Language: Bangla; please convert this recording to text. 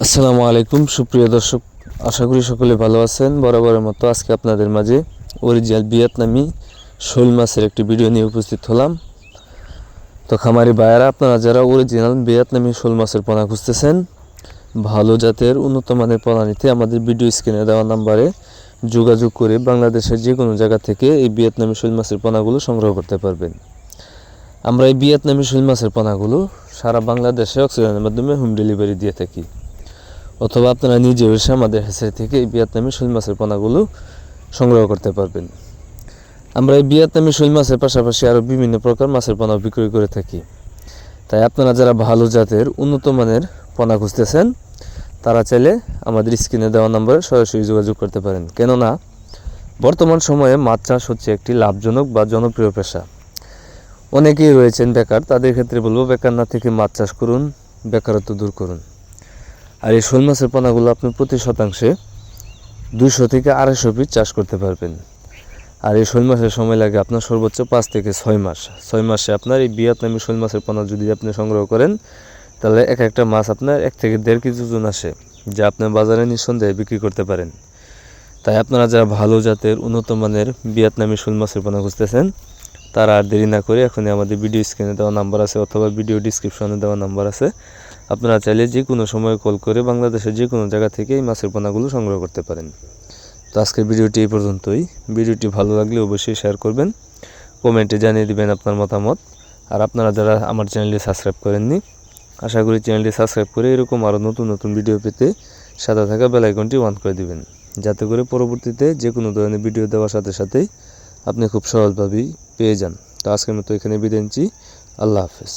আসসালামু আলাইকুম সুপ্রিয় দর্শক, আশা করি সকলে ভালো আছেন। বরাবরের মতো আজকে আপনাদের মাঝে অরিজিনাল ভিয়েতনামি শোল মাছের একটি ভিডিও নিয়ে উপস্থিত হলাম। তো খামারি ভাইয়ারা, আপনারা যারা অরিজিনাল ভিয়েতনামি শোল মাছের পোনা খুঁজতেছেন, ভালো জাতের উন্নত মানের পোনা নিতে আমাদের ভিডিও স্ক্রিনে দেওয়া নাম্বারে যোগাযোগ করে বাংলাদেশের যে কোনো জায়গা থেকে এই ভিয়েতনামি শোল মাছের পোনাগুলো সংগ্রহ করতে পারবেন। আমরা এই ভিয়েতনামি শোল মাছের পোনাগুলো সারা বাংলাদেশে অক্সিজেনের মাধ্যমে হোম ডেলিভারি দিয়ে থাকি, অথবা আপনারা নিজে এসে আমাদের হ্যাচারি থেকে এই ভিয়েতনামি শোল মাছের পোনাগুলো সংগ্রহ করতে পারবেন। আমরা এই ভিয়েতনামি শোল মাছের পাশাপাশি আরও বিভিন্ন প্রকার মাছের পোনা বিক্রয় করে থাকি। তাই আপনারা যারা ভালো জাতের উন্নত মানের পোনা খুঁজতেছেন, তারা চাইলে আমাদের স্ক্রিনে দেওয়া নম্বরে সরাসরি যোগাযোগ করতে পারেন। কেননা বর্তমান সময়ে মাছ চাষ হচ্ছে একটি লাভজনক বা জনপ্রিয় পেশা। অনেকেই রয়েছেন বেকার, তাদের ক্ষেত্রে বলবো বেকার না থেকে মাছ চাষ করুন, বেকারত্ব দূর করুন। আর এই শোল মাছের পোনাগুলো আপনি প্রতি শতাংশে 200 থেকে 250 পিস চাষ করতে পারবেন। আর এই শোল মাছের সময় লাগে আপনার সর্বোচ্চ 5 থেকে 6 মাস। 6 মাসে আপনার এই ভিয়েতনামি শোল মাছের পোনা যদি আপনি সংগ্রহ করেন, তাহলে এক একটা মাছ আপনার 1 থেকে 1.5 কেজি ওজন আসে, যা আপনার বাজারে নিঃসন্দেহে বিক্রি করতে পারেন। তাই আপনারা যারা ভালো জাতের উন্নত মানের ভিয়েতনামি শোল মাছের পোনা খুঁজতেছেন, তারা আর দেরি না করে এখনই আমাদের ভিডিও স্ক্রিনে দেওয়া নাম্বার আছে অথবা ভিডিও ডিসক্রিপশনে দেওয়া নাম্বার আছে, আপনারা চাইলে যে কোনো সময় কল করে বাংলাদেশের যে কোনো জায়গা থেকে এই মাছের পোনাগুলো সংগ্রহ করতে পারেন। তো আজকের ভিডিওটি এই পর্যন্তই। ভিডিওটি ভালো লাগলে অবশ্যই শেয়ার করবেন, কমেন্টে জানিয়ে দিবেন আপনার মতামত। আর আপনারা যারা আমার চ্যানেলটি সাবস্ক্রাইব করেননি, আশা করি চ্যানেলটি সাবস্ক্রাইব করে এরকম আরও নতুন নতুন ভিডিও পেতে সাথে থাকা বেল আইকনটি অন করে দিবেন, যাতে করে পরবর্তীতে যে কোনো ধরনের ভিডিও দেওয়ার সাথে সাথেই আপনি খুব সহজভাবেই পেয়ে যান। তো আজকের মতো এখানে বিদায় নিচ্ছি। আল্লাহ হাফেজ।